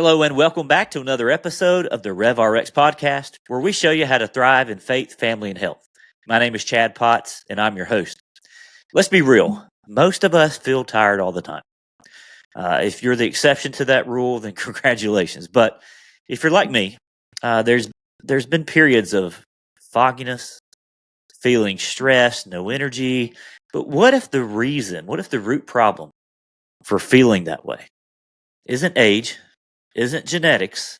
Hello and welcome back to another episode of the Rev Rx Podcast, where we show you how to thrive in faith, family, and health. My name is Chad Potts, and I'm your host. Let's be real. Most of us feel tired all the time. If you're the exception to that rule, then congratulations. But if you're like me, there's been periods of fogginess, feeling stressed, no energy. But what if the root problem for feeling that way isn't age, isn't genetics,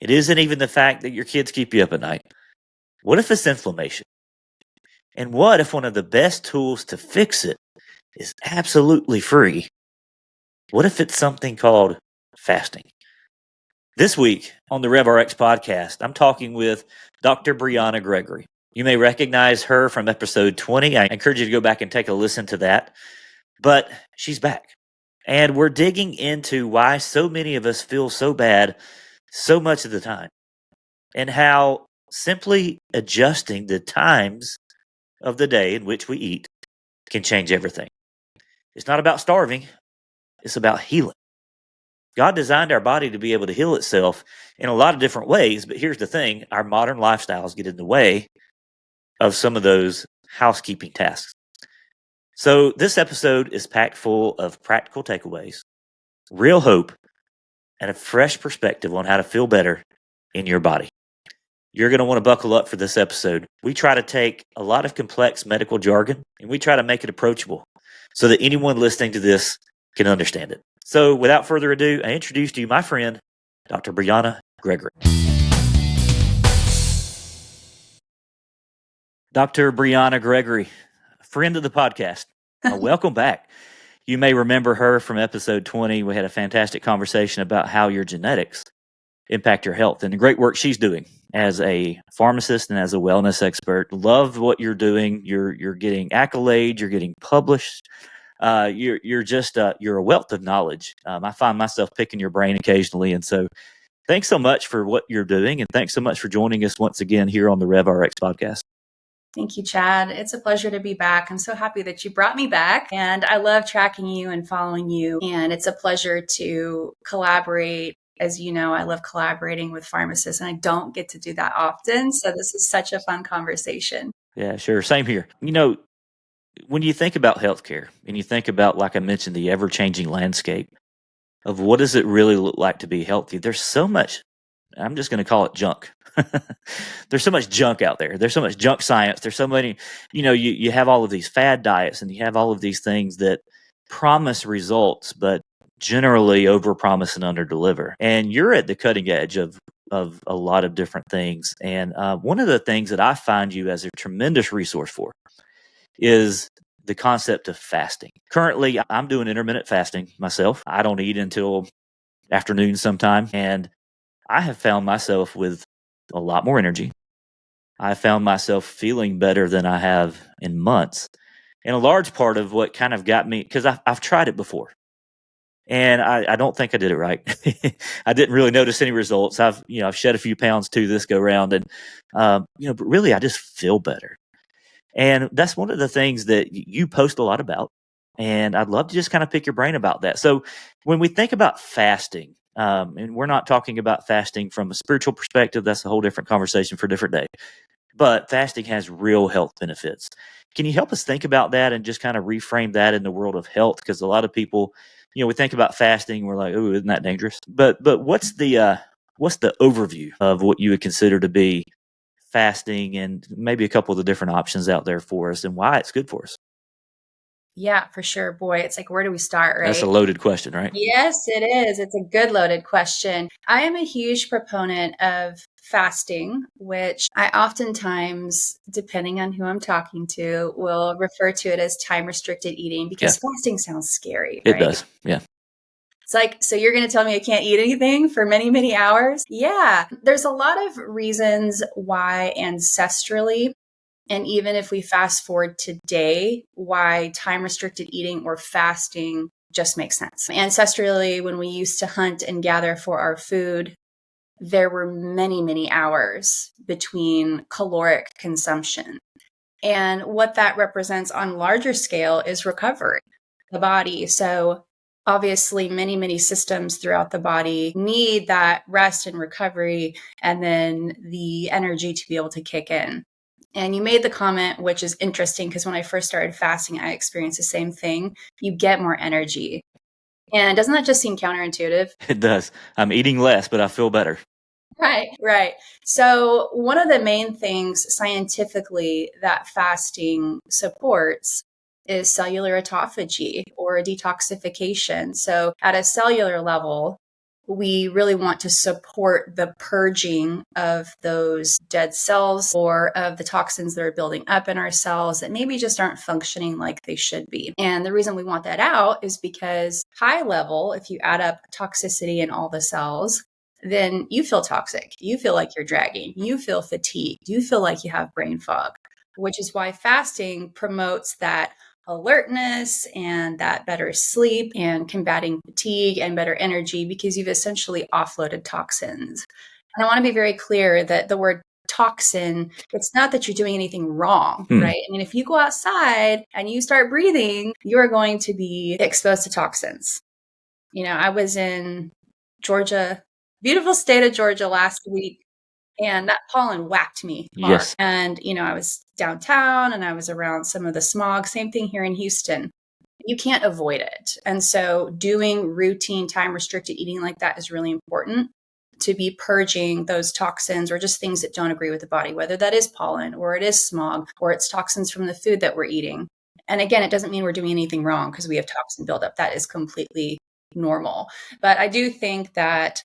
it isn't even the fact that your kids keep you up at night? What if it's inflammation? And what if one of the best tools to fix it is absolutely free? What if it's something called fasting? This week on the Rev Rx Podcast, I'm talking with Dr. Bryana Gregory. You may recognize her from episode 20. I encourage you to go back and take a listen to that. But she's back. And we're digging into why so many of us feel so bad so much of the time, and how simply adjusting the times of the day in which we eat can change everything. It's not about starving, it's about healing. God designed our body to be able to heal itself in a lot of different ways, but here's the thing, our modern lifestyles get in the way of some of those housekeeping tasks. So this episode is packed full of practical takeaways, real hope, and a fresh perspective on how to feel better in your body. You're going to want to buckle up for this episode. We try to take a lot of complex medical jargon and we try to make it approachable so that anyone listening to this can understand it. So without further ado, I introduce to you my friend, Dr. Bryana Gregory. Dr. Bryana Gregory, friend of the podcast, welcome back. You may remember her from episode 20. We had a fantastic conversation about how your genetics impact your health and the great work she's doing as a pharmacist and as a wellness expert. Love what you're doing. You're getting accolades. You're getting published. You're a wealth of knowledge. I find myself picking your brain occasionally, and so thanks so much for what you're doing, and thanks so much for joining us once again here on the Rev Rx Podcast. Thank you, Chad. It's a pleasure to be back. I'm so happy that you brought me back, and I love tracking you and following you. And it's a pleasure to collaborate. As you know, I love collaborating with pharmacists, and I don't get to do that often. So this is such a fun conversation. Yeah, sure. Same here. You know, when you think about healthcare and you think about, like I mentioned, the ever-changing landscape of what does it really look like to be healthy, there's so much, I'm just going to call it junk. There's so much junk out there. There's so much junk science. There's so many, you have all of these fad diets and you have all of these things that promise results, but generally overpromise and underdeliver. And you're at the cutting edge of a lot of different things. And one of the things that I find you as a tremendous resource for is the concept of fasting. Currently, I'm doing intermittent fasting myself. I don't eat until afternoon sometime. And I have found myself with a lot more energy. I found myself feeling better than I have in months. And a large part of what kind of got me, because I've tried it before. And I don't think I did it right. I didn't really notice any results. I've shed a few pounds too this go round, and but really I just feel better. And that's one of the things that you post a lot about, and I'd love to just kind of pick your brain about that. So when we think about fasting, and we're not talking about fasting from a spiritual perspective, that's a whole different conversation for a different day. But fasting has real health benefits. Can you help us think about that and just kind of reframe that in the world of health? Because a lot of people, we think about fasting, we're like, oh, isn't that dangerous? But what's the overview of what you would consider to be fasting, and maybe a couple of the different options out there for us and why it's good for us? Yeah, for sure. Boy, it's like, where do we start, right? That's a loaded question, right? Yes, it is. It's a good loaded question. I am a huge proponent of fasting, which I oftentimes, depending on who I'm talking to, will refer to it as time restricted eating, because fasting sounds scary. It right? does. Yeah. It's like, so you're going to tell me I can't eat anything for many, many hours? Yeah. There's a lot of reasons why ancestrally, and even if we fast forward today, why time restricted eating or fasting just makes sense. Ancestrally, when we used to hunt and gather for our food, there were many, many hours between caloric consumption. And what that represents on larger scale is recovery, the body. So Obviously, many, many systems throughout the body need that rest and recovery and then the energy to be able to kick in. And you made the comment, which is interesting because when I first started fasting, I experienced the same thing. You get more energy. And doesn't that just seem counterintuitive? It does. I'm eating less, but I feel better. Right, right. So, one of the main things scientifically that fasting supports is cellular autophagy or detoxification. So, at a cellular level, we really want to support the purging of those dead cells or of the toxins that are building up in our cells that maybe just aren't functioning like they should be. And the reason we want that out is because high level, if you add up toxicity in all the cells, then you feel toxic. You feel like you're dragging. You feel fatigued. You feel like you have brain fog, which is why fasting promotes that alertness and that better sleep and combating fatigue and better energy because you've essentially offloaded toxins. And I want to be very clear that the word toxin, it's not that you're doing anything wrong, right? I mean, if you go outside and you start breathing, you're going to be exposed to toxins. I was in Georgia, beautiful state of Georgia last week, and that pollen whacked me hard. Yes. And, I was downtown and I was around some of the smog. Same thing here in Houston. You can't avoid it. And so doing routine time restricted eating like that is really important to be purging those toxins or just things that don't agree with the body, whether that is pollen or it is smog or it's toxins from the food that we're eating. And again, it doesn't mean we're doing anything wrong because we have toxin buildup. That is completely normal. But I do think that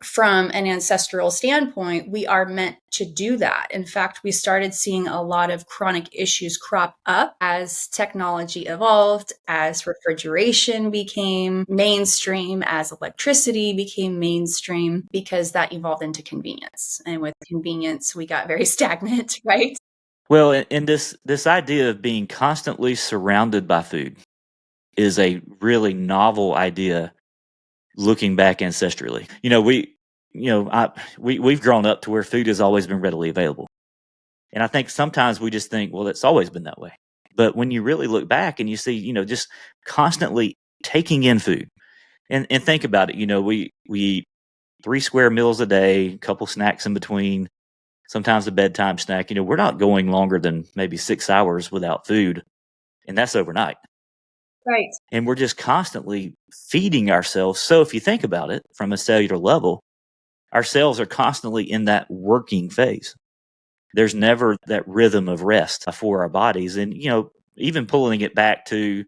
from an ancestral standpoint, we are meant to do that. In fact, we started seeing a lot of chronic issues crop up as technology evolved, as refrigeration became mainstream, as electricity became mainstream, because that evolved into convenience. And with convenience, we got very stagnant, right? Well, and this idea of being constantly surrounded by food is a really novel idea looking back ancestrally. We've grown up to where food has always been readily available. And I think sometimes we just think, well, it's always been that way. But when you really look back and you see, just constantly taking in food and think about it, we eat 3 square meals a day, a couple snacks in between, sometimes a bedtime snack. We're not going longer than maybe 6 hours without food, and that's overnight. Right. And we're just constantly feeding ourselves. So if you think about it from a cellular level, our cells are constantly in that working phase. There's never that rhythm of rest for our bodies. And, even pulling it back to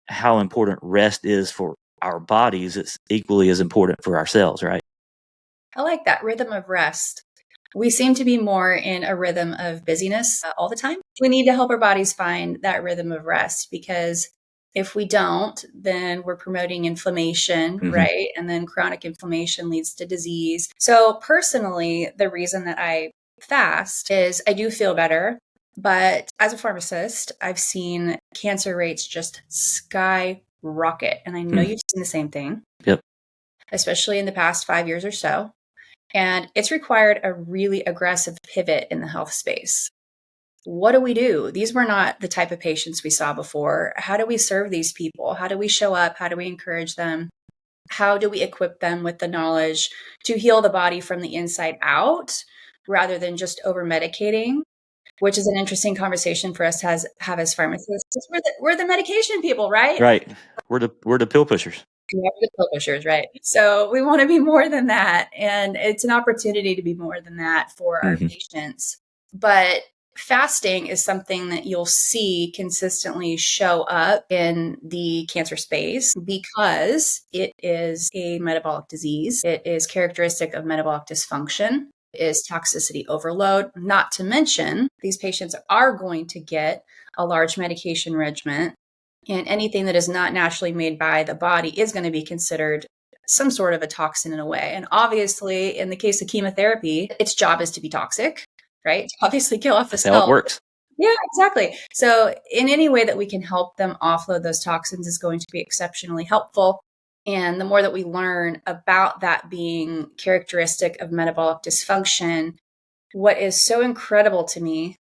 how important rest is for our bodies, it's equally as important for our cells, right? I like that rhythm of rest. We seem to be more in a rhythm of busyness all the time. We need to help our bodies find that rhythm of rest because if we don't, then we're promoting inflammation, right? And then chronic inflammation leads to disease. So personally, the reason that I fast is I do feel better. But as a pharmacist, I've seen cancer rates just skyrocket. And I know you've seen the same thing. Yep. Especially in the past 5 years or so. And it's required a really aggressive pivot in the health space. What do? These were not the type of patients we saw before. How do we serve these people? How do we show up? How do we encourage them? How do we equip them with the knowledge to heal the body from the inside out rather than just over medicating? Which is an interesting conversation for us to have as pharmacists. We're the medication people, right? Right. We're the pill pushers. We have the pill pushers, right? So we want to be more than that. And it's an opportunity to be more than that for our patients. But fasting is something that you'll see consistently show up in the cancer space because it is a metabolic disease. It is characteristic of metabolic dysfunction. It is toxicity overload. Not to mention, these patients are going to get a large medication regimen. And anything that is not naturally made by the body is going to be considered some sort of a toxin in a way. And obviously, in the case of chemotherapy, its job is to be toxic, right? To obviously kill off the cell. That's how it works. Yeah, exactly. So in any way that we can help them offload those toxins is going to be exceptionally helpful. And the more that we learn about that being characteristic of metabolic dysfunction, what is so incredible to me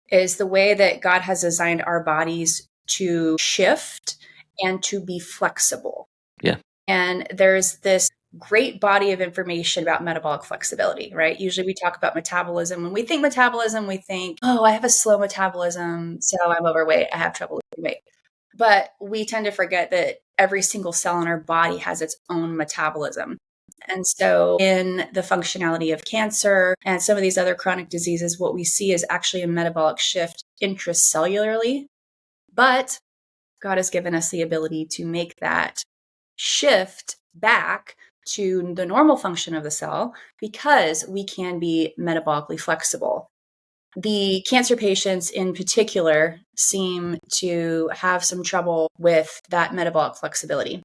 is the way that God has designed our bodies to shift and to be flexible. Yeah. And there's this great body of information about metabolic flexibility, right? Usually we talk about metabolism. When we think metabolism, we think, oh, I have a slow metabolism, so I'm overweight. I have trouble losing weight. But we tend to forget that every single cell in our body has its own metabolism. And so in the functionality of cancer and some of these other chronic diseases, what we see is actually a metabolic shift intracellularly. But God has given us the ability to make that shift back to the normal function of the cell because we can be metabolically flexible. The cancer patients in particular seem to have some trouble with that metabolic flexibility.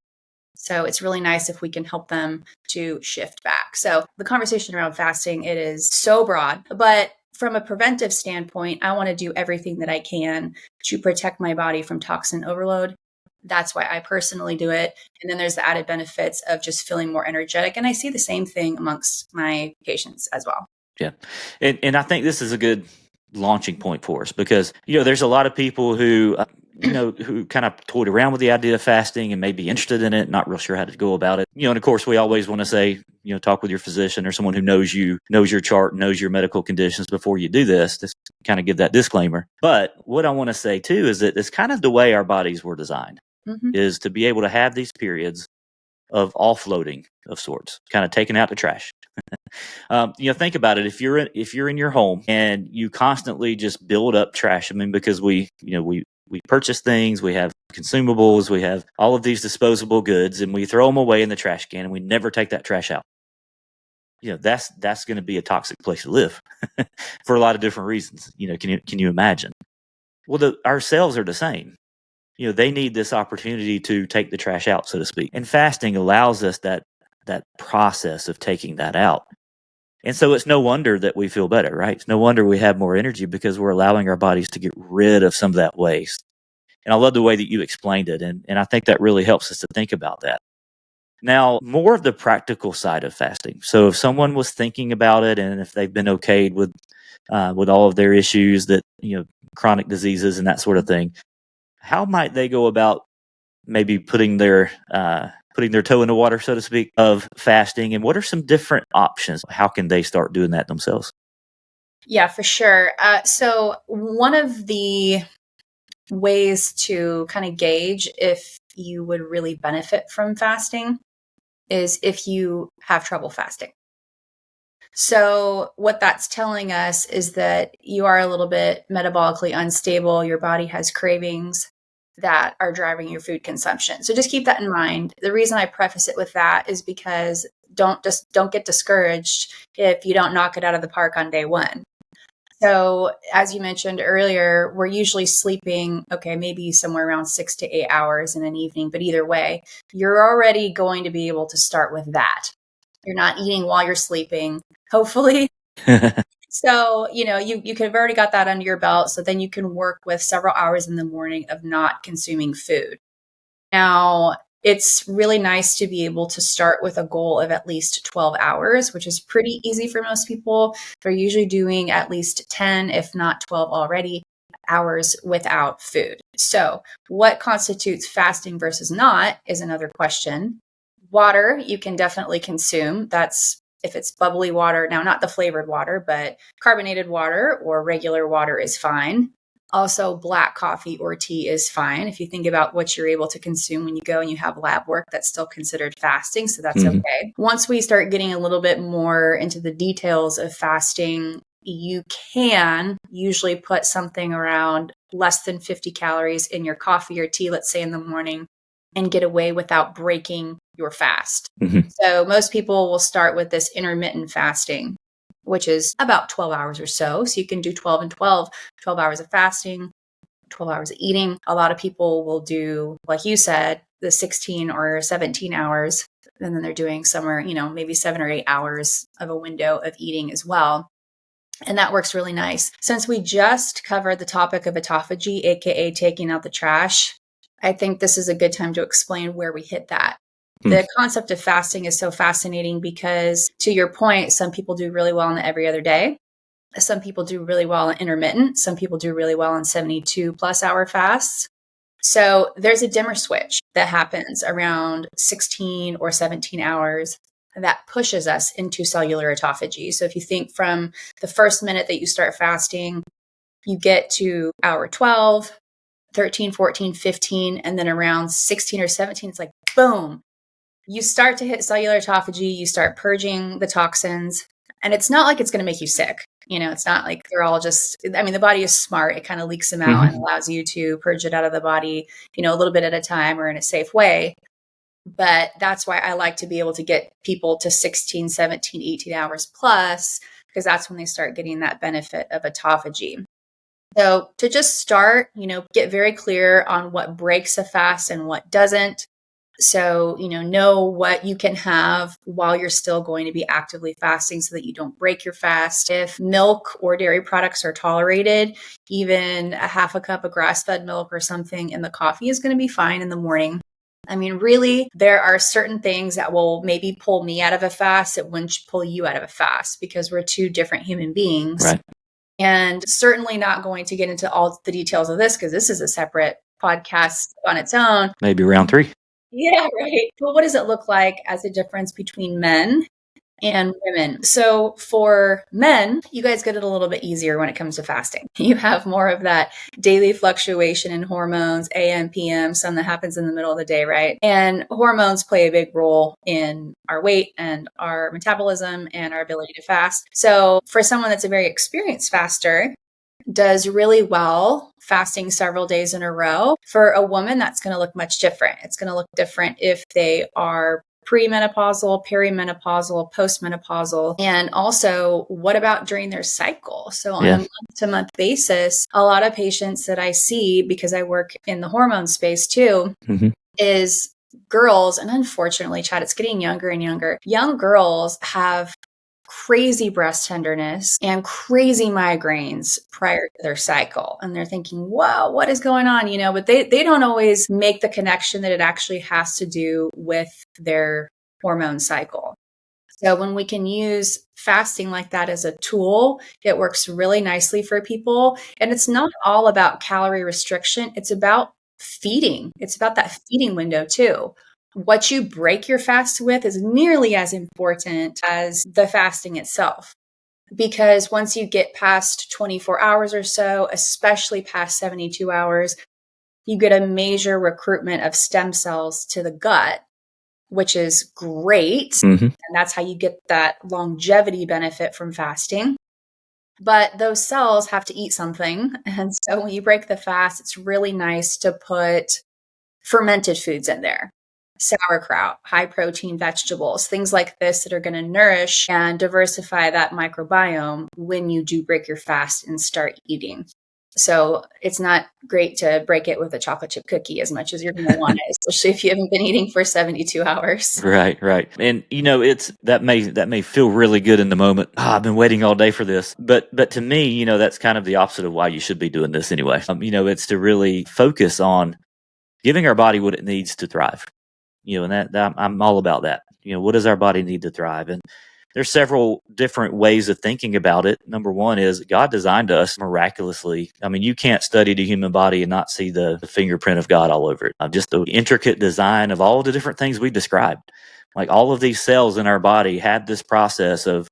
So it's really nice if we can help them to shift back. So the conversation around fasting, it is so broad, but from a preventive standpoint, I want to do everything that I can to protect my body from toxin overload. That's why I personally do it. And then there's the added benefits of just feeling more energetic. And I see the same thing amongst my patients as well. Yeah. And I think this is a good launching point for us because, there's a lot of people who, who kind of toyed around with the idea of fasting and may be interested in it, not real sure how to go about it. And of course, we always want to say, talk with your physician or someone who knows you, knows your chart, knows your medical conditions before you do this. Just kind of give that disclaimer. But what I want to say too is that it's kind of the way our bodies were designed, is to be able to have these periods of offloading of sorts, kind of taking out the trash. Think about it. If you're in your home and you constantly just build up trash, because we purchase things, we have consumables, we have all of these disposable goods, and we throw them away in the trash can, and we never take that trash out. That's going to be a toxic place to live for a lot of different reasons. Can you imagine? Well, our cells are the same. They need this opportunity to take the trash out, so to speak. And fasting allows us that process of taking that out. And so it's no wonder that we feel better, right? It's no wonder we have more energy because we're allowing our bodies to get rid of some of that waste. And I love the way that you explained it. And I think that really helps us to think about that. Now, more of the practical side of fasting. So if someone was thinking about it and if they've been okayed with all of their issues that, chronic diseases and that sort of thing, how might they go about maybe putting their toe in the water, so to speak, of fasting? And what are some different options? How can they start doing that themselves? Yeah, for sure. So one of the ways to kind of gauge if you would really benefit from fasting is if you have trouble fasting. So what that's telling us is that you are a little bit metabolically unstable. Your body has cravings that are driving your food consumption. So just keep that in mind. The reason I preface it with that is because don't get discouraged if you don't knock it out of the park on day one. So as you mentioned earlier, we're usually sleeping, maybe somewhere around 6 to 8 hours in an evening, but either way, you're already going to be able to start with that. You're not eating while you're sleeping, hopefully. So, you could have already got that under your belt. So then you can work with several hours in the morning of not consuming food. Now, it's really nice to be able to start with a goal of at least 12 hours, which is pretty easy for most people. They're usually doing at least 10, if not 12 already, hours without food. So what constitutes fasting versus not is another question. Water, you can definitely consume. That's if it's bubbly water. Now, not the flavored water, but carbonated water or regular water is fine. Also, black coffee or tea is fine. If you think about what you're able to consume when you go and you have lab work, that's still considered fasting. So that's okay. Once we start getting a little bit more into the details of fasting, you can usually put something around less than 50 calories in your coffee or tea, let's say in the morning, and get away without breaking your fast. So most people will start with this intermittent fasting, which is about 12 hours or so. So you can do 12 and 12 hours of fasting, 12 hours of eating. A lot of people will do, like you said, the 16 or 17 hours. And then they're doing somewhere, maybe 7 or 8 hours of a window of eating as well. And that works really nice. Since we just covered the topic of autophagy, AKA taking out the trash, I think this is a good time to explain where we hit that. The concept of fasting is so fascinating because, to your point, some people do really well on the every other day. Some people do really well on intermittent. Some people do really well on 72 plus hour fasts. So there's a dimmer switch. that happens around 16 or 17 hours that pushes us into cellular autophagy. So if you think from the first minute that you start fasting, you get to hour 12, 13, 14, 15, and then around 16 or 17, it's like, boom, you start to hit cellular autophagy, you start purging the toxins, and it's not like it's going to make you sick. It's not like they're all just, the body is smart. It kind of leaks them out and allows you to purge it out of the body, a little bit at a time or in a safe way. But that's why I like to be able to get people to 16, 17, 18 hours plus, because that's when they start getting that benefit of autophagy. So to just start, get very clear on what breaks a fast and what doesn't. So, know what you can have while you're still going to be actively fasting so that you don't break your fast. If milk or dairy products are tolerated, even a half a cup of grass-fed milk or something in the coffee is going to be fine in the morning. Really, there are certain things that will maybe pull me out of a fast that wouldn't pull you out of a fast because we're two different human beings. Right. And certainly not going to get into all the details of this because this is a separate podcast on its own. Maybe round 3. Yeah, right. But what does it look like as a difference between men and women? So for men, you guys get it a little bit easier when it comes to fasting. You have more of that daily fluctuation in hormones, AM, PM, some that happens in the middle of the day, right? And hormones play a big role in our weight and our metabolism and our ability to fast. So for someone that's a very experienced faster, does really well fasting several days in a row. For a woman, that's going to look much different. It's going to look different if they are premenopausal, perimenopausal, postmenopausal, and also what about during their cycle? So on a month-to-month basis, a lot of patients that I see, because I work in the hormone space too, is girls, and unfortunately, Chad, it's getting younger and younger. Young girls have crazy breast tenderness and crazy migraines prior to their cycle. And they're thinking, wow, what is going on? But they don't always make the connection that it actually has to do with their hormone cycle. So when we can use fasting like that as a tool, it works really nicely for people. And it's not all about calorie restriction. It's about feeding. It's about that feeding window too. What you break your fast with is nearly as important as the fasting itself. Because once you get past 24 hours or so, especially past 72 hours, you get a major recruitment of stem cells to the gut, which is great. And that's how you get that longevity benefit from fasting. But those cells have to eat something. And so when you break the fast, it's really nice to put fermented foods in there. Sauerkraut, high protein vegetables, things like this that are going to nourish and diversify that microbiome when you do break your fast and start eating. So it's not great to break it with a chocolate chip cookie as much as you're going to want it, especially if you haven't been eating for 72 hours. Right. And it's that may feel really good in the moment. I've been waiting all day for this. But to me, that's kind of the opposite of why you should be doing this anyway. It's to really focus on giving our body what it needs to thrive. And that I'm all about that. What does our body need to thrive? And there's several different ways of thinking about it. Number one is God designed us miraculously. You can't study the human body and not see the fingerprint of God all over it. Just the intricate design of all the different things we described. Like all of these cells in our body have this process of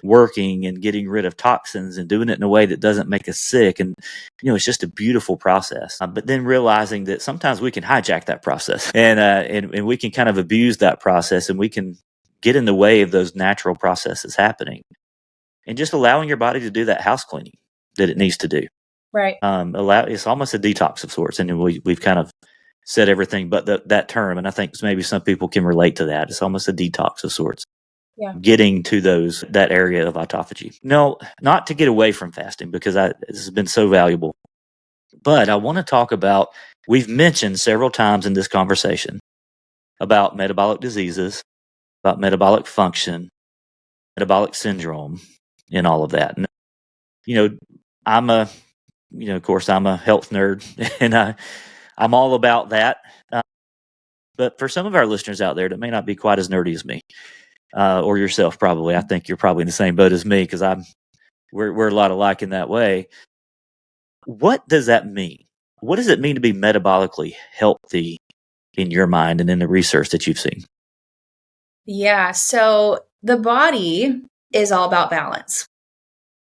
working and getting rid of toxins and doing it in a way that doesn't make us sick. And, it's just a beautiful process. But then realizing that sometimes we can hijack that process and we can kind of abuse that process and we can get in the way of those natural processes happening and just allowing your body to do that house cleaning that it needs to do. Right. It's almost a detox of sorts. And we've kind of said everything but that term. And I think maybe some people can relate to that. It's almost a detox of sorts. Yeah. Getting to that area of autophagy. No, not to get away from fasting because this has been so valuable. But I want to talk about, we've mentioned several times in this conversation about metabolic diseases, about metabolic function, metabolic syndrome, and all of that. And, of course, I'm a health nerd and I'm all about that. But for some of our listeners out there that may not be quite as nerdy as me, or yourself, probably. I think you're probably in the same boat as me because we're a lot alike in that way. What does that mean? What does it mean to be metabolically healthy in your mind and in the research that you've seen? Yeah. So the body is all about balance.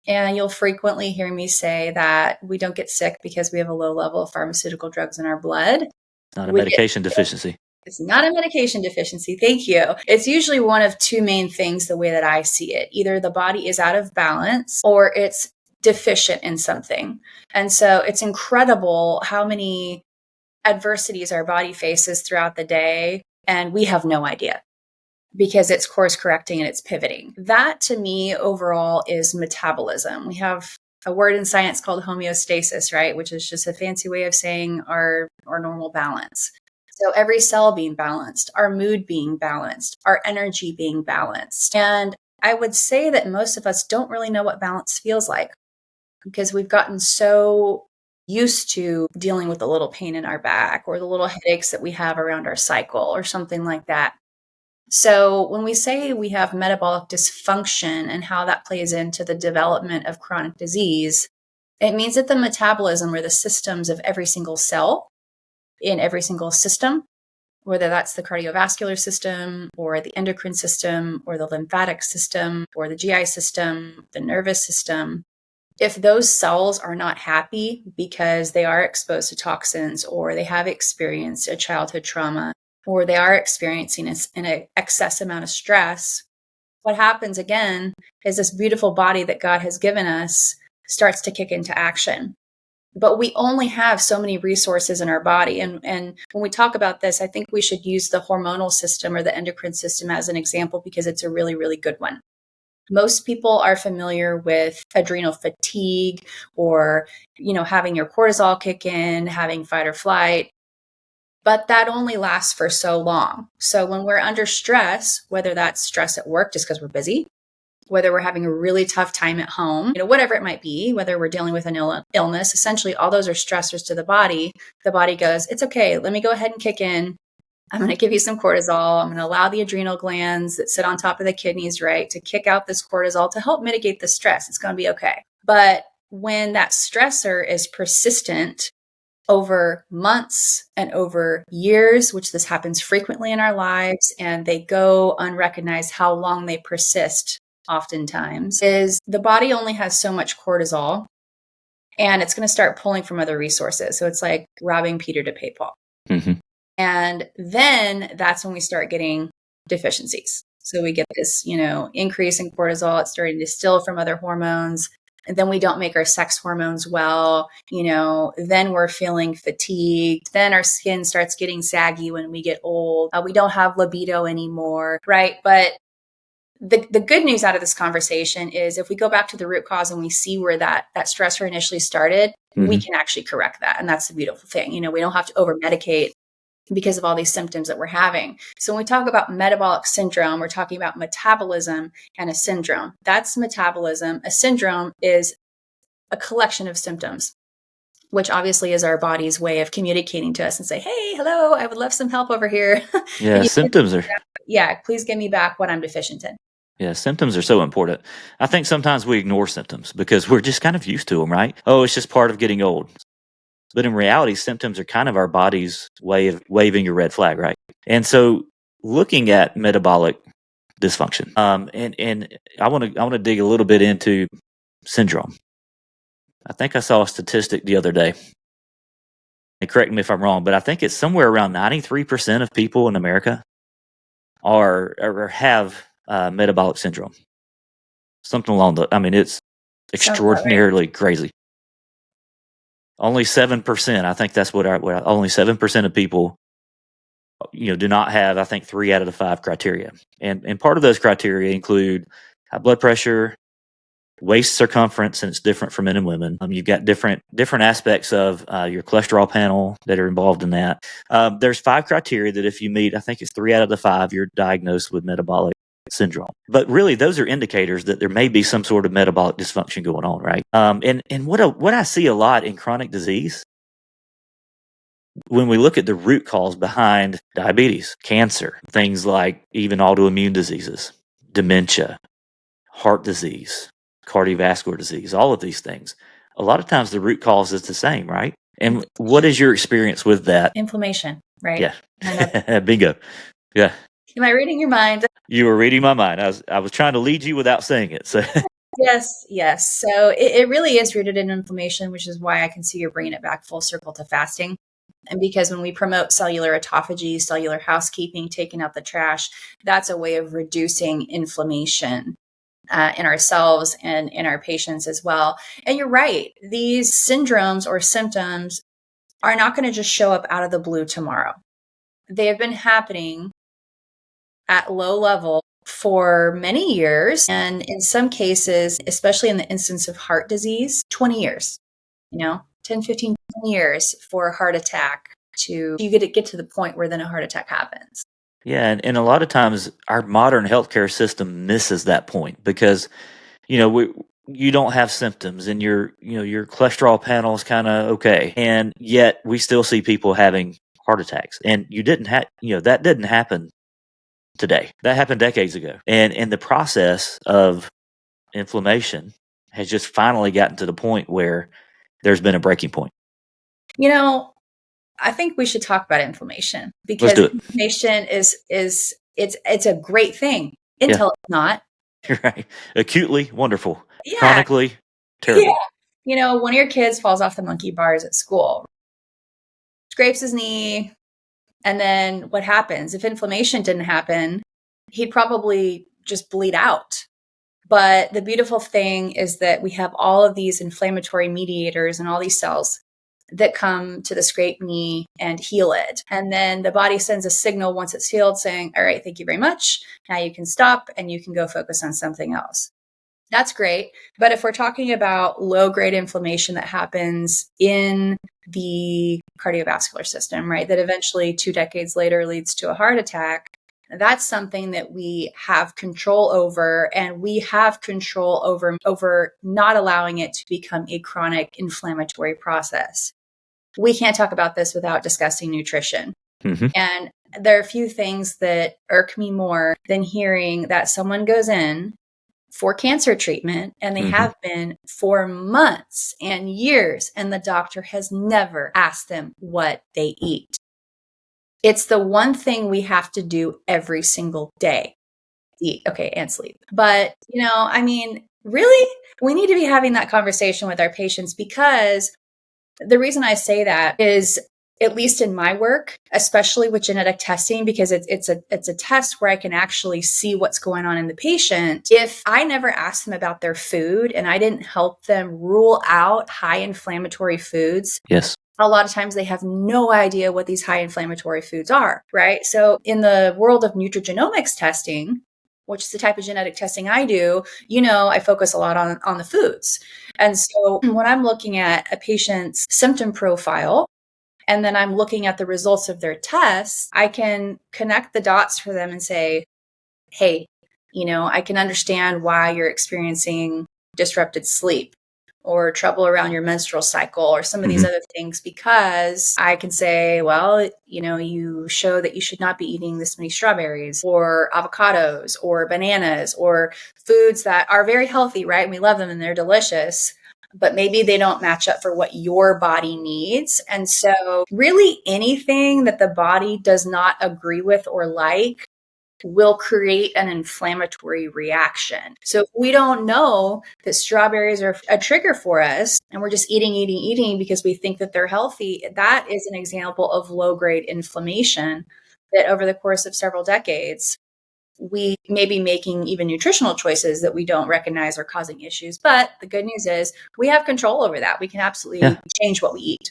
And you'll frequently hear me say that we don't get sick because we have a low level of pharmaceutical drugs in our blood. Not a medication deficiency. It's not a medication deficiency. Thank you. It's usually one of two main things the way that I see it. Either the body is out of balance or it's deficient in something. And so it's incredible how many adversities our body faces throughout the day, and we have no idea because it's course correcting and it's pivoting. That to me overall is metabolism. We have a word in science called homeostasis, right? Which is just a fancy way of saying our normal balance. So every cell being balanced, our mood being balanced, our energy being balanced. And I would say that most of us don't really know what balance feels like because we've gotten so used to dealing with the little pain in our back or the little headaches that we have around our cycle or something like that. So when we say we have metabolic dysfunction and how that plays into the development of chronic disease, it means that the metabolism or the systems of every single cell in every single system, whether that's the cardiovascular system or the endocrine system or the lymphatic system or the GI system, the nervous system, if those cells are not happy because they are exposed to toxins or they have experienced a childhood trauma or they are experiencing an excess amount of stress, what happens again is this beautiful body that God has given us starts to kick into action. But we only have so many resources in our body. And when we talk about this, I think we should use the hormonal system or the endocrine system as an example because it's a really, really good one. Most people are familiar with adrenal fatigue or, having your cortisol kick in, having fight or flight. But that only lasts for so long. So when we're under stress, whether that's stress at work just because we're busy, whether we're having a really tough time at home, whatever it might be, whether we're dealing with an illness, essentially all those are stressors to the body. The body goes, it's okay. Let me go ahead and kick in. I'm going to give you some cortisol. I'm going to allow the adrenal glands that sit on top of the kidneys, right, to kick out this cortisol to help mitigate the stress. It's going to be okay. But when that stressor is persistent over months and over years, which this happens frequently in our lives, and they go unrecognized how long they persist oftentimes, is the body only has so much cortisol and it's going to start pulling from other resources. So it's like robbing Peter to pay Paul. Mm-hmm. And then that's when we start getting deficiencies. So we get this, increase in cortisol. It's starting to distill from other hormones. And then we don't make our sex hormones well, then we're feeling fatigued. Then our skin starts getting saggy when we get old. We don't have libido anymore, right? But the good news out of this conversation is if we go back to the root cause and we see where that stressor initially started, we can actually correct that. And that's the beautiful thing. We don't have to over medicate because of all these symptoms that we're having. So when we talk about metabolic syndrome, we're talking about metabolism and a syndrome. That's metabolism. A syndrome is a collection of symptoms, which obviously is our body's way of communicating to us and say, hey, hello, I would love some help over here. Yeah, symptoms are... Yeah, please give me back what I'm deficient in. Yeah, symptoms are so important. I think sometimes we ignore symptoms because we're just kind of used to them, right? Oh, it's just part of getting old. But in reality, symptoms are kind of our body's way of waving a red flag, right? And so looking at metabolic dysfunction, and I want to dig a little bit into syndrome. I think I saw a statistic the other day, and correct me if I'm wrong, but I think it's somewhere around 93% of people in America are or have metabolic syndrome. Something along it's extraordinarily crazy. Only 7%, I think that's only 7% of people, do not have, I think, 3 out of the 5 criteria. And part of those criteria include high blood pressure, waist circumference, and it's different for men and women. You've got different aspects of your cholesterol panel that are involved in that. There's 5 criteria that if you meet, I think it's 3 out of the 5, you're diagnosed with metabolic syndrome. But really, those are indicators that there may be some sort of metabolic dysfunction going on, right? And what I see a lot in chronic disease, when we look at the root cause behind diabetes, cancer, things like even autoimmune diseases, dementia, heart disease, cardiovascular disease, all of these things, a lot of times the root cause is the same, right? And what is your experience with that? Inflammation. right? Yeah. And Bingo. Yeah. am I reading your mind? You were reading my mind. I was trying to lead you without saying it. So Yes, yes. So it really is rooted in inflammation, which is why I can see you're bringing it back full circle to fasting. And because when we promote cellular autophagy, cellular housekeeping, taking out the trash, that's a way of reducing inflammation in ourselves and in our patients as well. And you're right, these syndromes or symptoms are not going to just show up out of the blue tomorrow. They have been happening at low level for many years. And in some cases, especially in the instance of heart disease, 20 years, 10, 15, 20 years for a heart attack to you get to the point where then a heart attack happens. yeah, and a lot of times our modern healthcare system misses that point because you don't have symptoms and your cholesterol panel is kind of okay, and yet we still see people having heart attacks. And you didn't have that didn't happen today. That happened decades ago. And the process of inflammation has just finally gotten to the point where there's been a breaking point. I think we should talk about inflammation Let's because do it. inflammation it's a great thing until it's not. You're right. Acutely wonderful. Yeah. Chronically terrible. Yeah. One of your kids falls off the monkey bars at school, scrapes his knee, and then what happens? If inflammation didn't happen, he'd probably just bleed out. But the beautiful thing is that we have all of these inflammatory mediators and all these cells that come to the scraped knee and heal it. And then the body sends a signal once it's healed saying, all right, thank you very much. Now you can stop and you can go focus on something else. That's great. But if we're talking about low-grade inflammation that happens in the cardiovascular system, right, that eventually 2 decades later leads to a heart attack, that's something that we have control over, and we have control over not allowing it to become a chronic inflammatory process. We can't talk about this without discussing nutrition. Mm-hmm. And there are a few things that irk me more than hearing that someone goes in for cancer treatment and they have been for months and years, and the doctor has never asked them what they eat. It's the one thing we have to do every single day. Eat, okay, and sleep. But, really, we need to be having that conversation with our patients, because the reason I say that is, at least in my work, especially with genetic testing, because it's a test where I can actually see what's going on in the patient. If I never asked them about their food and I didn't help them rule out high inflammatory foods, yes, a lot of times they have no idea what these high inflammatory foods are, right? So in the world of nutrigenomics testing, which is the type of genetic testing I do, I focus a lot on the foods. And so when I'm looking at a patient's symptom profile, and then I'm looking at the results of their tests, I can connect the dots for them and say, hey, I can understand why you're experiencing disrupted sleep or trouble around your menstrual cycle or some of these other things, because I can say, well, you show that you should not be eating this many strawberries or avocados or bananas or foods that are very healthy, right? And we love them and they're delicious, but maybe they don't match up for what your body needs. And so really anything that the body does not agree with or like will create an inflammatory reaction. So if we don't know that strawberries are a trigger for us and we're just eating because we think that they're healthy, that is an example of low-grade inflammation that over the course of several decades, we may be making even nutritional choices that we don't recognize are causing issues. But the good news is we have control over that. We can absolutely change what we eat.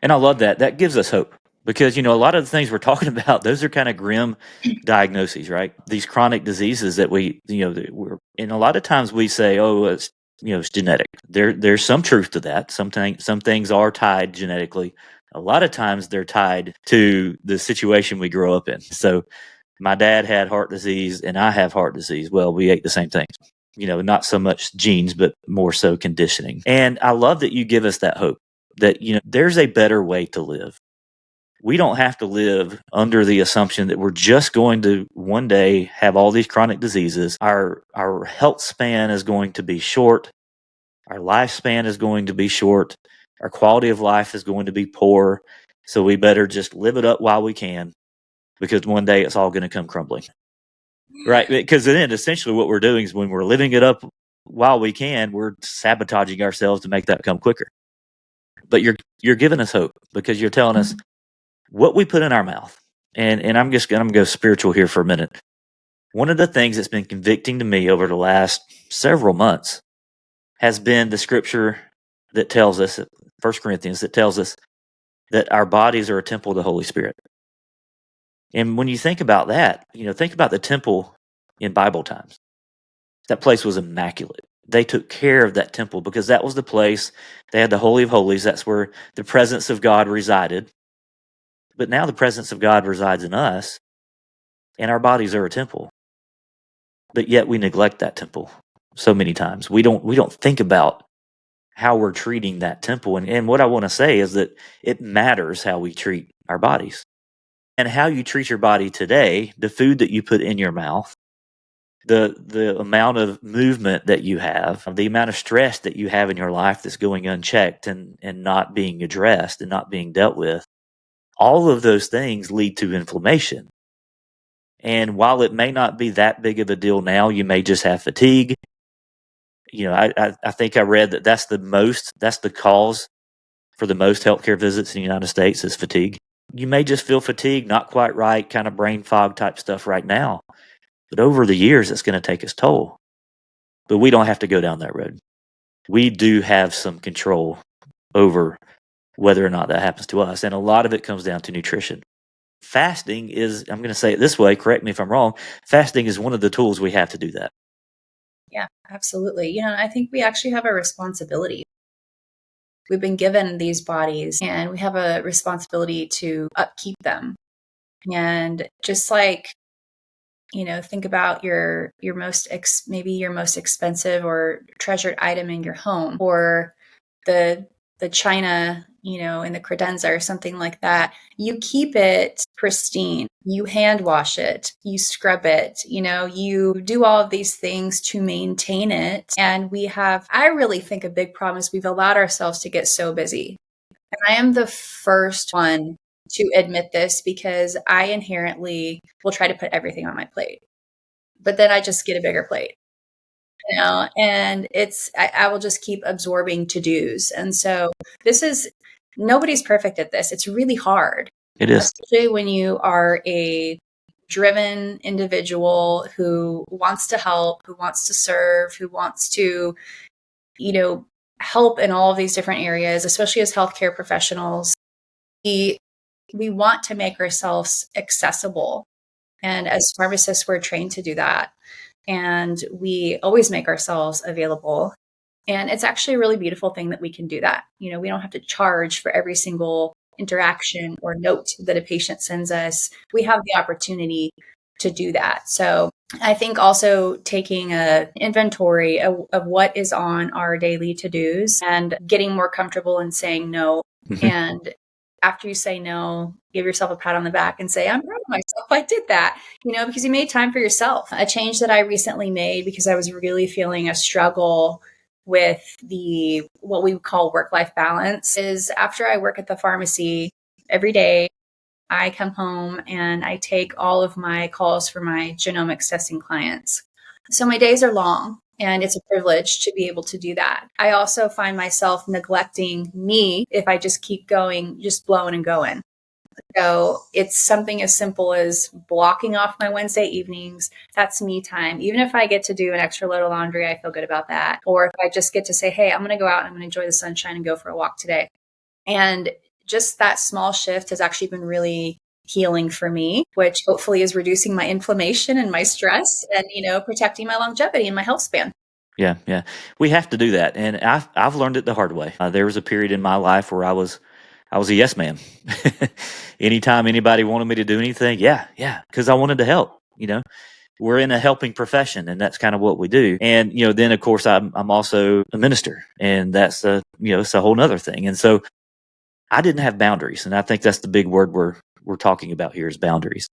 And I love that. That gives us hope, because, a lot of the things we're talking about, those are kind of grim diagnoses, right? These chronic diseases that and a lot of times we say, oh, it's genetic. There's some truth to that. Some things are tied genetically. A lot of times they're tied to the situation we grow up in. So my dad had heart disease and I have heart disease. Well, we ate the same things, not so much genes, but more so conditioning. And I love that you give us that hope that, there's a better way to live. We don't have to live under the assumption that we're just going to one day have all these chronic diseases. Our health span is going to be short. Our lifespan is going to be short. Our quality of life is going to be poor. So we better just live it up while we can, because one day it's all going to come crumbling. Right? Because then essentially what we're doing is when we're living it up while we can, we're sabotaging ourselves to make that come quicker. But you're giving us hope, because you're telling us what we put in our mouth. And I'm just going to go spiritual here for a minute. One of the things that's been convicting to me over the last several months has been the scripture that tells us, 1 Corinthians, that tells us that our bodies are a temple of the Holy Spirit. And when you think about that, think about the temple in Bible times. That place was immaculate. They took care of that temple because that was the place. They had the Holy of Holies. That's where the presence of God resided. But now the presence of God resides in us, and our bodies are a temple. But yet we neglect that temple so many times. We don't think about how we're treating that temple. And what I want to say is that it matters how we treat our bodies. And how you treat your body today, the food that you put in your mouth, the amount of movement that you have, the amount of stress that you have in your life that's going unchecked and not being addressed and not being dealt with, all of those things lead to inflammation. And while it may not be that big of a deal now, you may just have fatigue. I think I read that that's the cause for the most healthcare visits in the United States is fatigue. You may just feel fatigue, not quite right, kind of brain fog type stuff right now. But over the years, it's going to take its toll. But we don't have to go down that road. We do have some control over whether or not that happens to us. And a lot of it comes down to nutrition. Fasting is, I'm going to say it this way, correct me if I'm wrong, fasting is one of the tools we have to do that. Yeah, absolutely. I think we actually have a responsibility. We've been given these bodies and we have a responsibility to upkeep them. And just like, think about your most maybe your most expensive or treasured item in your home, or the china, in the credenza or something like that. You keep it pristine. You hand wash it. You scrub it. You do all of these things to maintain it. And I really think a big problem is we've allowed ourselves to get so busy. And I am the first one to admit this because I inherently will try to put everything on my plate. But then I just get a bigger plate. And I will just keep absorbing to-dos. And so nobody's perfect at this. It's really hard. It is. Especially when you are a driven individual who wants to help, who wants to serve, who wants to, help in all of these different areas, especially as healthcare professionals. We want to make ourselves accessible. And as pharmacists, we're trained to do that. And we always make ourselves available. And it's actually a really beautiful thing that we can do that. We don't have to charge for every single interaction or note that a patient sends us. We have the opportunity to do that. So I think also taking an inventory of what is on our daily to-dos and getting more comfortable in saying no. Mm-hmm. And after you say no, give yourself a pat on the back and say, I'm proud of myself. I did that, because you made time for yourself. A change that I recently made because I was really feeling a struggle with what we would call work-life balance is after I work at the pharmacy every day, I come home and I take all of my calls for my genomics testing clients. So my days are long. And it's a privilege to be able to do that. I also find myself neglecting me if I just keep going, just blowing and going. So it's something as simple as blocking off my Wednesday evenings. That's me time. Even if I get to do an extra load of laundry, I feel good about that. Or if I just get to say, hey, I'm going to go out and I'm going to enjoy the sunshine and go for a walk today. And just that small shift has actually been really healing for me, which hopefully is reducing my inflammation and my stress and, protecting my longevity and my health span. Yeah. We have to do that. And I've learned it the hard way. There was a period in my life where I was a yes man. Anytime anybody wanted me to do anything, yeah, because I wanted to help. We're in a helping profession, and that's kind of what we do. And then of course I'm also a minister, and that's it's a whole nother thing. And so I didn't have boundaries, and I think that's the big word we're talking about here is boundaries.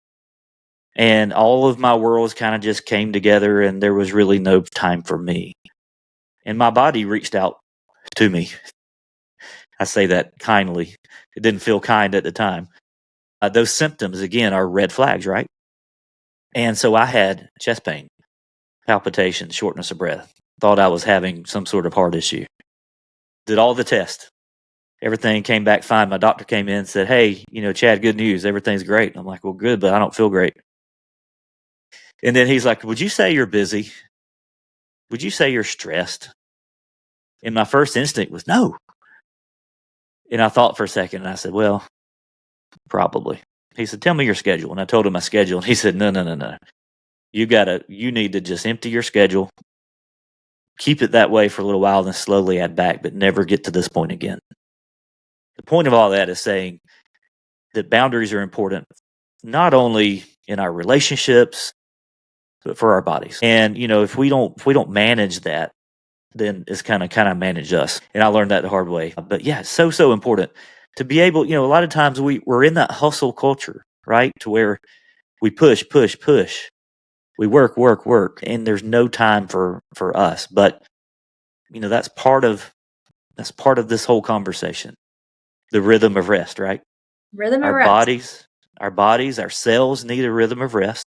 And all of my worlds kind of just came together, and there was really no time for me. And my body reached out to me. I say that kindly. It didn't feel kind at the time. Those symptoms, again, are red flags, right? And so I had chest pain, palpitations, shortness of breath. Thought I was having some sort of heart issue. Did all the tests. Everything came back fine. My doctor came in and said, hey, Chad, good news. Everything's great. I'm like, well, good, but I don't feel great. And then he's like, would you say you're busy? Would you say you're stressed? And my first instinct was no. And I thought for a second, and I said, well, probably. He said, tell me your schedule. And I told him my schedule. And he said, no. You need to just empty your schedule, keep it that way for a little while, then slowly add back, but never get to this point again. The point of all that is saying that boundaries are important, not only in our relationships, but for our bodies. And, if we don't manage that, then it's kind of manage us. And I learned that the hard way. But yeah, it's so important to be able, a lot of times we're in that hustle culture, right? To where we push. We work, and there's no time for us. But that's part of this whole conversation. The rhythm of rest, right? Rhythm of Our rest. bodies, our cells need a rhythm of rest.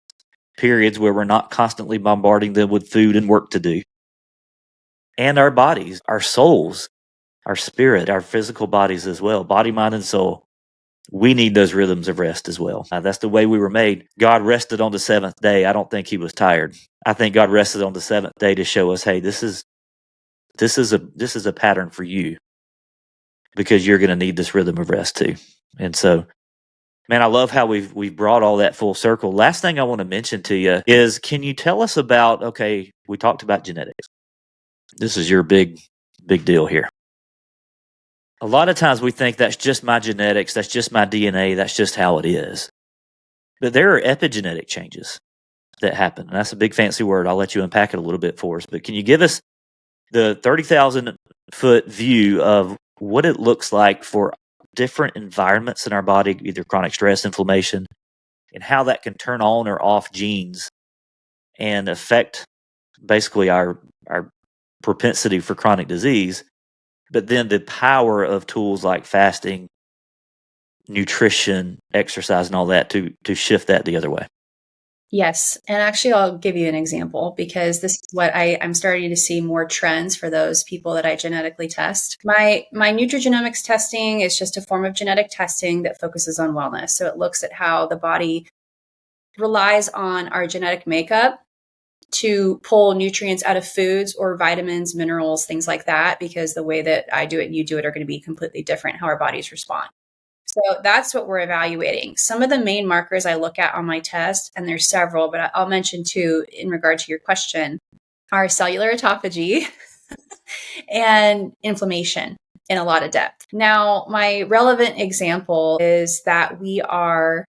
Periods where we're not constantly bombarding them with food and work to do. And our bodies, our souls, our spirit, our physical bodies as well, body, mind, and soul. We need those rhythms of rest as well. That's the way we were made. God rested on the seventh day. I don't think he was tired. I think God rested on the seventh day to show us, hey, this is a pattern for you, because you're going to need this rhythm of rest too. And so, man, I love how we've brought all that full circle. Last thing I want to mention to you is, can you tell us about, okay, we talked about genetics. This is your big deal here. A lot of times we think that's just my genetics, that's just my DNA, that's just how it is. But there are epigenetic changes that happen. And that's a big fancy word. I'll let you unpack it a little bit for us. But can you give us the 30,000 foot view of what it looks like for different environments in our body, either chronic stress, inflammation, and how that can turn on or off genes and affect basically our propensity for chronic disease, but then the power of tools like fasting, nutrition, exercise, and all that to shift that the other way? Yes. And actually, I'll give you an example, because this is what I'm starting to see more trends for those people that I genetically test. My nutrigenomics testing is just a form of genetic testing that focuses on wellness. So it looks at how the body relies on our genetic makeup to pull nutrients out of foods or vitamins, minerals, things like that, because the way that I do it and you do it are going to be completely different, how our bodies respond. So that's what we're evaluating. Some of the main markers I look at on my test, and there's several, but I'll mention two in regard to your question, are cellular autophagy and inflammation in a lot of depth. Now, my relevant example is that we are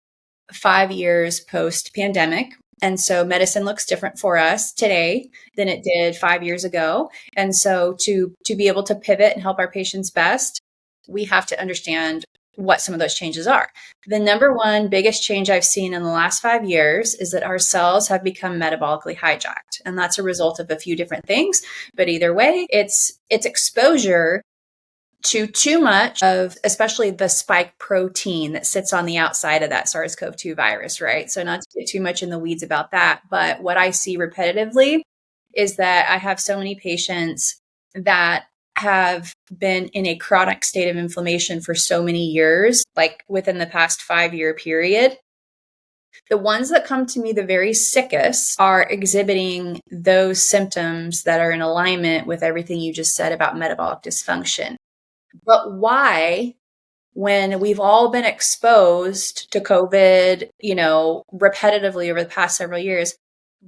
5 years post-pandemic. And so medicine looks different for us today than it did 5 years ago. And so to be able to pivot and help our patients best, we have to understand what some of those changes are. The number one biggest change I've seen in the last 5 years is that our cells have become metabolically hijacked. And that's a result of a few different things. But either way, it's exposure to too much of especially the spike protein that sits on the outside of that SARS-CoV-2 virus, right? So not to get too much in the weeds about that, but what I see repetitively is that I have so many patients that have been in a chronic state of inflammation for so many years, like within the past 5-year period. The ones that come to me the very sickest are exhibiting those symptoms that are in alignment with everything you just said about metabolic dysfunction. But why, when we've all been exposed to COVID, repetitively over the past several years,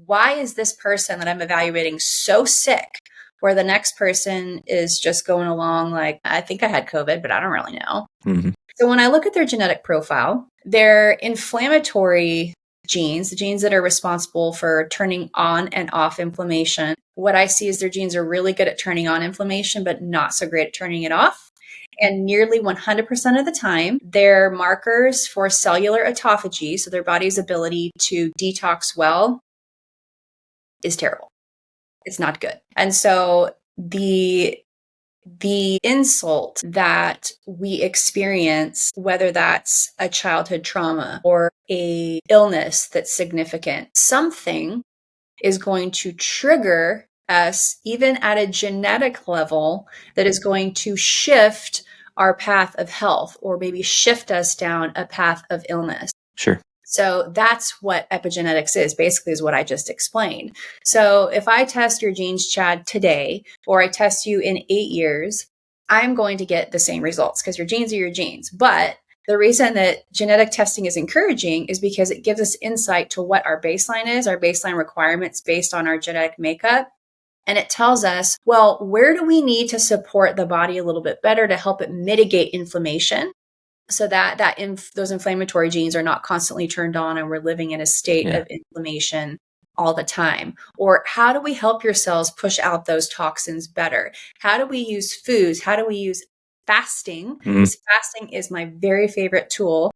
why is this person that I'm evaluating so sick, where the next person is just going along like, I think I had COVID, but I don't really know. Mm-hmm. So when I look at their genetic profile, their inflammatory genes, the genes that are responsible for turning on and off inflammation, what I see is their genes are really good at turning on inflammation, but not so great at turning it off. And nearly 100% of the time, their markers for cellular autophagy, so their body's ability to detox well, is terrible. It's not good. And so the the insult that we experience, whether that's a childhood trauma or a illness that's significant, something is going to trigger us, even at a genetic level, that is going to shift our path of health or maybe shift us down a path of illness. Sure. So that's what epigenetics is, basically, is what I just explained. So if I test your genes, Chad, today, or I test you in 8 years, I'm going to get the same results because your genes are your genes. But the reason that genetic testing is encouraging is because it gives us insight to what our baseline is, our baseline requirements based on our genetic makeup. And it tells us, well, where do we need to support the body a little bit better to help it mitigate inflammation? So that those inflammatory genes are not constantly turned on and we're living in a state of inflammation all the time. Or how do we help your cells push out those toxins better? How do we use foods? How do we use fasting? Because fasting is my very favorite tool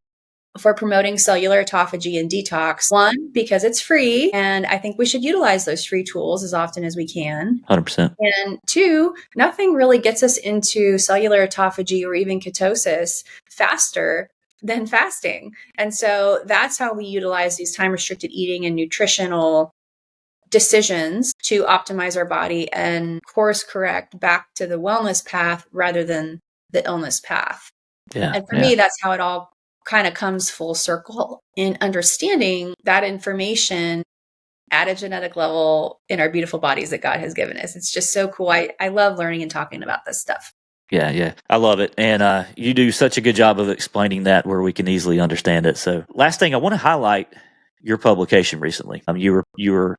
for promoting cellular autophagy and detox. One, because it's free, and I think we should utilize those free tools as often as we can. 100%. And two, nothing really gets us into cellular autophagy or even ketosis faster than fasting. And so that's how we utilize these time-restricted eating and nutritional decisions to optimize our body and course correct back to the wellness path rather than the illness path. Yeah. And for me, that's how it all kind of comes full circle in understanding that information at a genetic level in our beautiful bodies that God has given us. It's just so cool. I love learning and talking about this stuff. Yeah. I love it. And you do such a good job of explaining that where we can easily understand it. So last thing, I want to highlight your publication recently. You were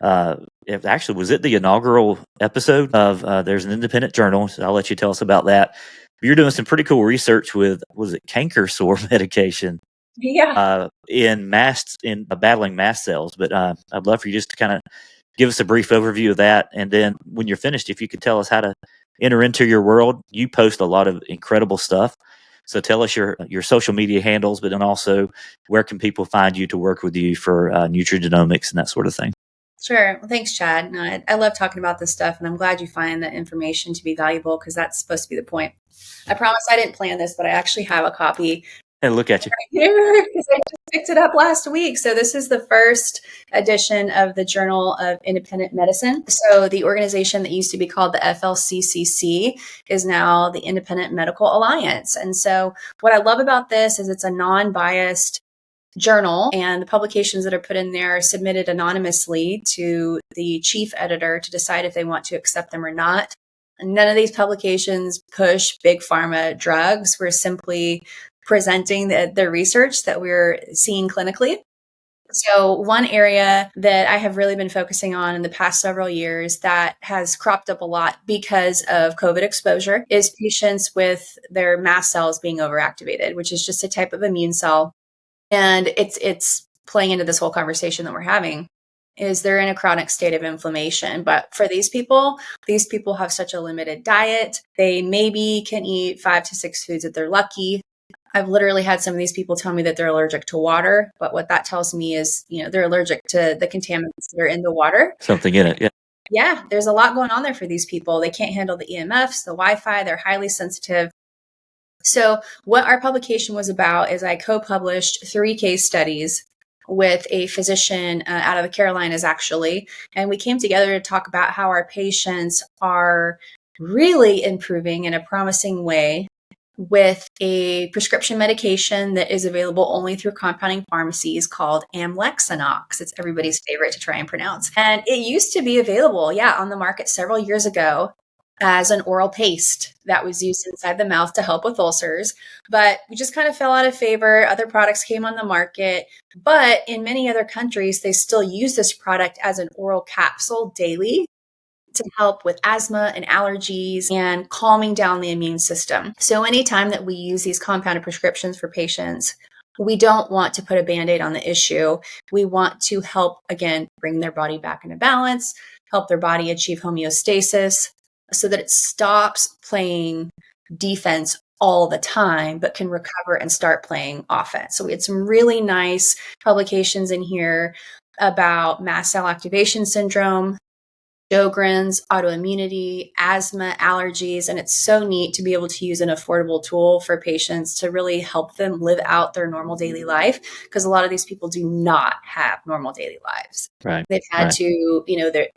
actually, was it the inaugural episode of there's an independent journal? So I'll let you tell us about that. You're doing some pretty cool research with, was it canker sore medication? Yeah. In battling mast cells. But I'd love for you just to kind of give us a brief overview of that. And then when you're finished, if you could tell us how to enter into your world. You post a lot of incredible stuff. So tell us your social media handles, but then also where can people find you to work with you for nutrigenomics and that sort of thing? Sure. Well, thanks, Chad. No, I love talking about this stuff, and I'm glad you find the information to be valuable because that's supposed to be the point. I promise I didn't plan this, but I actually have a copy. And look at you. Right here, because I just picked it up last week. So this is the first edition of the Journal of Independent Medicine. So the organization that used to be called the FLCCC is now the Independent Medical Alliance. And so what I love about this is it's a non-biased journal, and the publications that are put in there are submitted anonymously to the chief editor to decide if they want to accept them or not. None of these publications push big pharma drugs. We're simply presenting the research that we're seeing clinically. So one area that I have really been focusing on in the past several years that has cropped up a lot because of COVID exposure is patients with their mast cells being overactivated, which is just a type of immune cell. And it's playing into this whole conversation that we're having, is they're in a chronic state of inflammation. But for these people have such a limited diet. They maybe can eat 5 to 6 foods if they're lucky. I've literally had some of these people tell me that they're allergic to water. But what that tells me is, they're allergic to the contaminants that are in the water. Something in it, yeah. Yeah, there's a lot going on there for these people. They can't handle the EMFs, the Wi-Fi. They're highly sensitive. So what our publication was about is I co-published 3 case studies with a physician out of the Carolinas, actually. And we came together to talk about how our patients are really improving in a promising way with a prescription medication that is available only through compounding pharmacies called Amlexanox. It's everybody's favorite to try and pronounce. And it used to be available, on the market several years ago as an oral paste that was used inside the mouth to help with ulcers. But we just kind of fell out of favor. Other products came on the market. But in many other countries, they still use this product as an oral capsule daily to help with asthma and allergies and calming down the immune system. So anytime that we use these compounded prescriptions for patients, we don't want to put a Band-Aid on the issue. We want to help, again, bring their body back into balance, help their body achieve homeostasis so that it stops playing defense all the time, but can recover and start playing offense. So we had some really nice publications in here about mast cell activation syndrome, Sjogren's, autoimmunity, asthma, allergies. And it's so neat to be able to use an affordable tool for patients to really help them live out their normal daily life. Because a lot of these people do not have normal daily lives. Right. They've had to,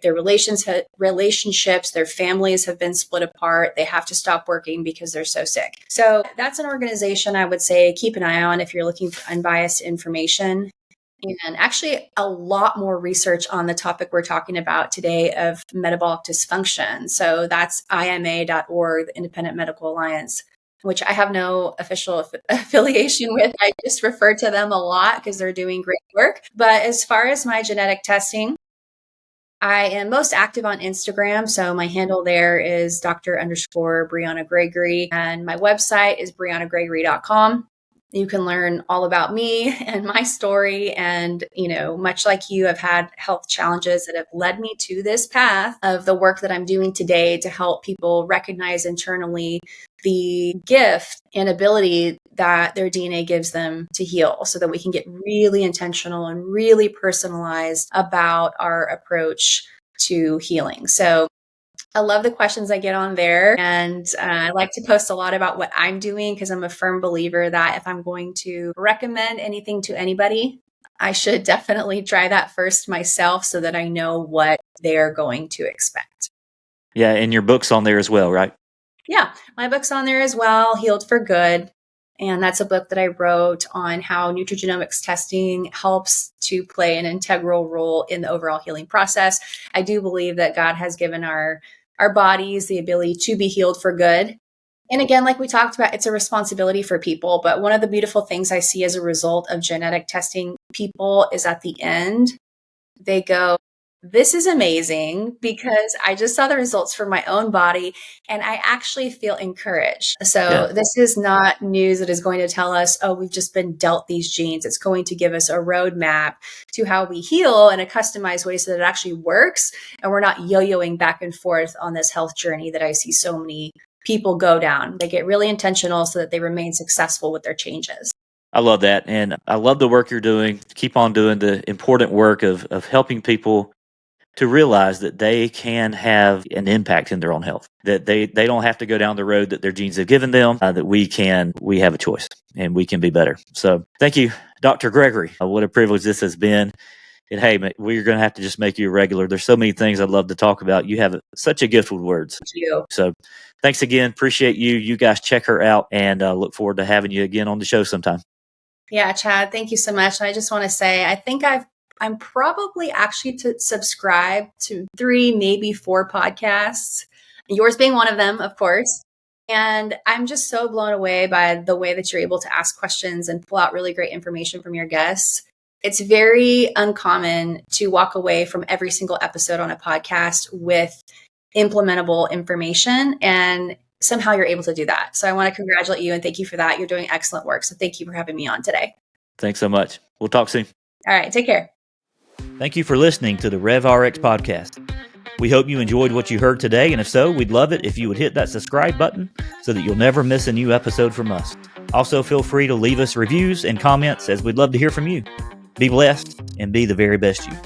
their relationships, their families have been split apart. They have to stop working because they're so sick. So that's an organization I would say keep an eye on if you're looking for unbiased information. And actually a lot more research on the topic we're talking about today of metabolic dysfunction. So that's IMA.org, the Independent Medical Alliance, which I have no official affiliation with. I just refer to them a lot because they're doing great work. But as far as my genetic testing, I am most active on Instagram. So my handle there is Dr._Bryana Gregory. And my website is BryanaGregory.com. You can learn all about me and my story. And, much like you, I've had health challenges that have led me to this path of the work that I'm doing today to help people recognize internally the gift and ability that their DNA gives them to heal so that we can get really intentional and really personalized about our approach to healing. So I love the questions I get on there. And I like to post a lot about what I'm doing because I'm a firm believer that if I'm going to recommend anything to anybody, I should definitely try that first myself so that I know what they're going to expect. Yeah. And your book's on there as well, right? Yeah. My book's on there as well, Healed for Good. And that's a book that I wrote on how nutrigenomics testing helps to play an integral role in the overall healing process. I do believe that God has given our bodies the ability to be healed for good. And again, like we talked about, it's a responsibility for people. But one of the beautiful things I see as a result of genetic testing people is at the end, they go, this is amazing because I just saw the results for my own body and I actually feel encouraged. So This is not news that is going to tell us, oh, we've just been dealt these genes. It's going to give us a roadmap to how we heal in a customized way so that it actually works. And we're not yo-yoing back and forth on this health journey that I see so many people go down. They get really intentional so that they remain successful with their changes. I love that. And I love the work you're doing. Keep on doing the important work of helping people to realize that they can have an impact in their own health, that they don't have to go down the road that their genes have given them, that we have a choice and we can be better. So thank you, Dr. Gregory. What a privilege this has been. And hey, we're going to have to just make you a regular. There's so many things I'd love to talk about. You have such a gift with words. Thank you. So thanks again. Appreciate you. You guys check her out and look forward to having you again on the show sometime. Yeah, Chad, thank you so much. And I just want to say, I think I'm probably actually to subscribe to 3, maybe 4 podcasts, yours being one of them, of course. And I'm just so blown away by the way that you're able to ask questions and pull out really great information from your guests. It's very uncommon to walk away from every single episode on a podcast with implementable information. And somehow you're able to do that. So I want to congratulate you and thank you for that. You're doing excellent work. So thank you for having me on today. Thanks so much. We'll talk soon. All right. Take care. Thank you for listening to the Rev Rx Podcast. We hope you enjoyed what you heard today, and if so, we'd love it if you would hit that subscribe button so that you'll never miss a new episode from us. Also, feel free to leave us reviews and comments as we'd love to hear from you. Be blessed and be the very best you.